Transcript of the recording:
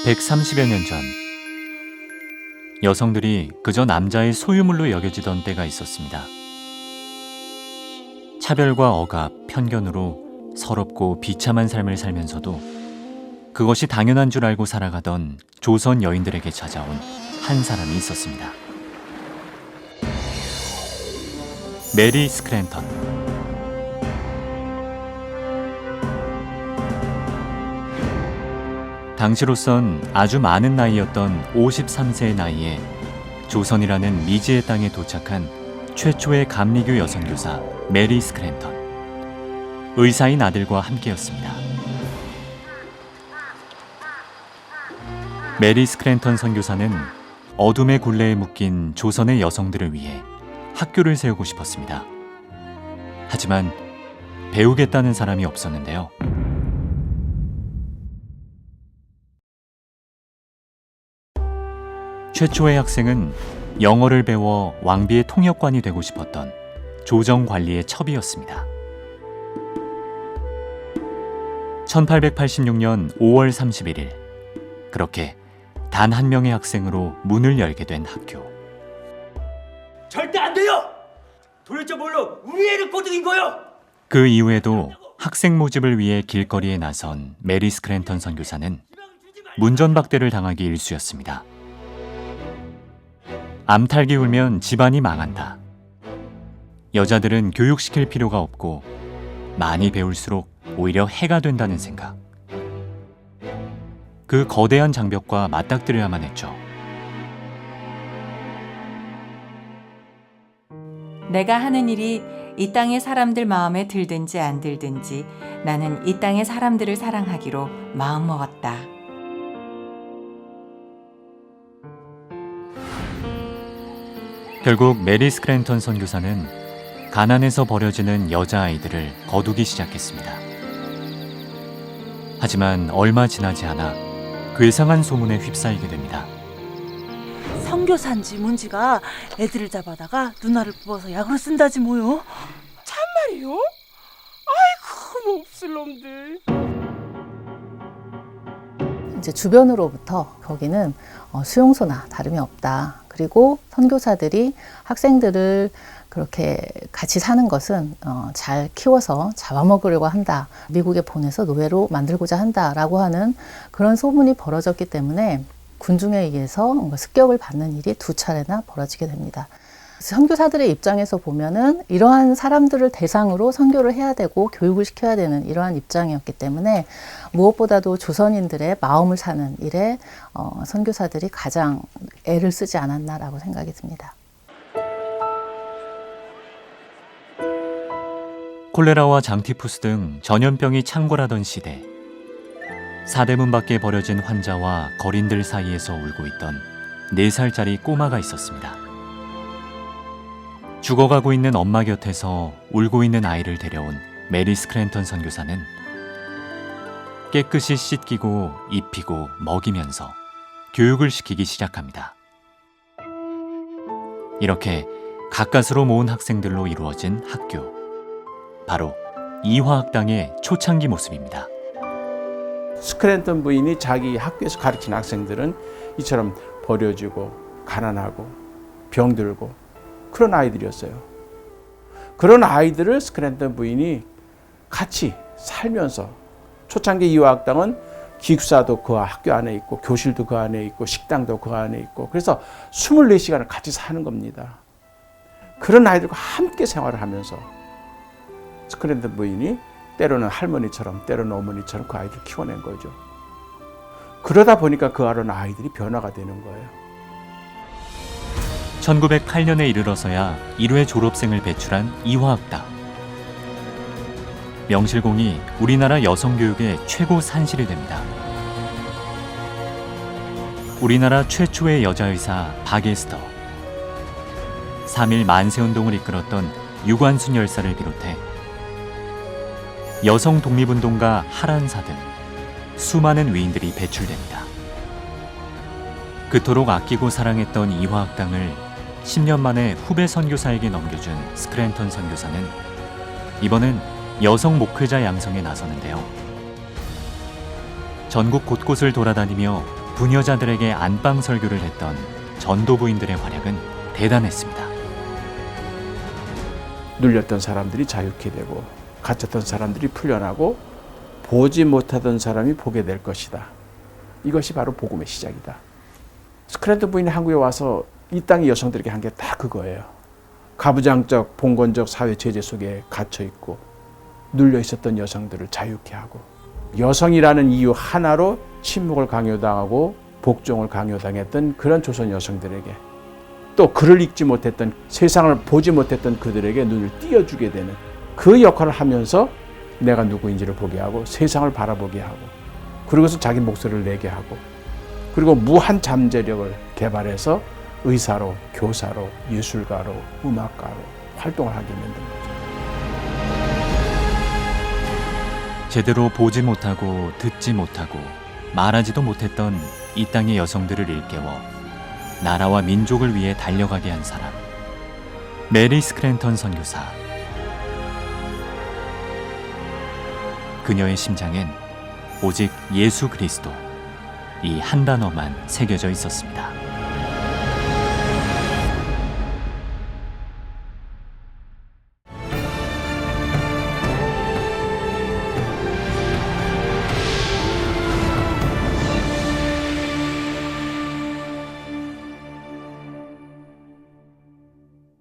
130여 년 전, 여성들이 그저 남자의 소유물로 여겨지던 때가 있었습니다. 차별과 억압, 편견으로 서럽고 비참한 삶을 살면서도 그것이 당연한 줄 알고 살아가던 조선 여인들에게 찾아온 한 사람이 있었습니다. 메리 스크랜턴. 당시로선 아주 많은 나이였던 53세의 나이에 조선이라는 미지의 땅에 도착한 최초의 감리교 여선교사 메리 스크랜턴. 의사인 아들과 함께였습니다. 메리 스크랜턴 선교사는 어둠의 굴레에 묶인 조선의 여성들을 위해 학교를 세우고 싶었습니다. 하지만 배우겠다는 사람이 없었는데요. 최초의 학생은 영어를 배워 왕비의 통역관이 되고 싶었던 조정관리의 첩이었습니다. 1886년 5월 31일, 그렇게 단 한 명의 학생으로 문을 열게 된 학교. 절대 안 돼요! 도대체 뭘로 우리 애를 꼬드긴 거요? 그 이후에도 학생 모집을 위해 길거리에 나선 메리 스크랜턴 선교사는 문전박대를 당하기 일쑤였습니다. 암탉이 울면 집안이 망한다. 여자들은 교육시킬 필요가 없고 많이 배울수록 오히려 해가 된다는 생각. 그 거대한 장벽과 맞닥뜨려야만 했죠. 내가 하는 일이 이 땅의 사람들 마음에 들든지 안 들든지 나는 이 땅의 사람들을 사랑하기로 마음먹었다. 결국 메리 스크랜턴 선교사는 가난에서 버려지는 여자아이들을 거두기 시작했습니다. 하지만 얼마 지나지 않아 괴상한 소문에 휩싸이게 됩니다. 선교사인지 뭔지가 애들을 잡아다가 누나를 뽑아서 약으로 쓴다지 뭐요. 참말이요? 아이고 몹쓸 놈들. 이제 주변으로부터 거기는 수용소나 다름이 없다. 그리고 선교사들이 학생들을 그렇게 같이 사는 것은 잘 키워서 잡아먹으려고 한다. 미국에 보내서 노예로 만들고자 한다라고 하는 그런 소문이 벌어졌기 때문에 군중에 의해서 습격을 받는 일이 2차례나 벌어지게 됩니다. 선교사들의 입장에서 보면은 이러한 사람들을 대상으로 선교를 해야 되고 교육을 시켜야 되는 이러한 입장이었기 때문에 무엇보다도 조선인들의 마음을 사는 일에 선교사들이 가장 애를 쓰지 않았나라고 생각이 듭니다. 콜레라와 장티푸스 등 전염병이 창궐하던 시대, 사대문 밖에 버려진 환자와 거린들 사이에서 울고 있던 4살짜리 꼬마가 있었습니다. 죽어가고 있는 엄마 곁에서 울고 있는 아이를 데려온 메리 스크랜턴 선교사는 깨끗이 씻기고 입히고 먹이면서 교육을 시키기 시작합니다. 이렇게 가까스로 모은 학생들로 이루어진 학교, 바로 이화학당의 초창기 모습입니다. 스크랜턴 부인이 자기 학교에서 가르친 학생들은 이처럼 버려지고 가난하고 병들고 그런 아이들이었어요. 그런 아이들을 스크랜턴 부인이 같이 살면서, 초창기 이화학당은 기숙사도 그 학교 안에 있고 교실도 그 안에 있고 식당도 그 안에 있고 그래서 24시간을 같이 사는 겁니다. 그런 아이들과 함께 생활을 하면서 스크랜턴 부인이 때로는 할머니처럼 때로는 어머니처럼 그 아이들을 키워낸 거죠. 그러다 보니까 그 아이들이 변화가 되는 거예요. 1908년에 이르러서야 1회 졸업생을 배출한 이화학당. 명실공히 우리나라 여성교육의 최고 산실이 됩니다. 우리나라 최초의 여자의사 박에스터, 3.1 만세운동을 이끌었던 유관순 열사를 비롯해 여성 독립운동가 하란사 등 수많은 위인들이 배출됩니다. 그토록 아끼고 사랑했던 이화학당을 10년 만에 후배 선교사에게 넘겨준 스크랜턴 선교사는 이번엔 여성 목회자 양성에 나서는데요. 전국 곳곳을 돌아다니며 부녀자들에게 안방 설교를 했던 전도부인들의 활약은 대단했습니다. 눌렸던 사람들이 자유케 되고 갇혔던 사람들이 풀려나고 보지 못하던 사람이 보게 될 것이다. 이것이 바로 복음의 시작이다. 스크랜턴 부인이 한국에 와서 이 땅의 여성들에게 한 게 다 그거예요. 가부장적 봉건적 사회 제재 속에 갇혀 있고 눌려 있었던 여성들을 자유케 하고, 여성이라는 이유 하나로 침묵을 강요당하고 복종을 강요당했던 그런 조선 여성들에게, 또 글을 읽지 못했던, 세상을 보지 못했던 그들에게 눈을 띄워주게 되는 그 역할을 하면서 내가 누구인지를 보게 하고 세상을 바라보게 하고, 그러고서 자기 목소리를 내게 하고, 그리고 무한 잠재력을 개발해서 의사로, 교사로, 예술가로, 음악가로 활동을 하게 만든 거죠. 제대로 보지 못하고 듣지 못하고 말하지도 못했던 이 땅의 여성들을 일깨워 나라와 민족을 위해 달려가게 한 사람, 메리 스크랜턴 선교사. 그녀의 심장엔 오직 예수 그리스도, 이 한 단어만 새겨져 있었습니다.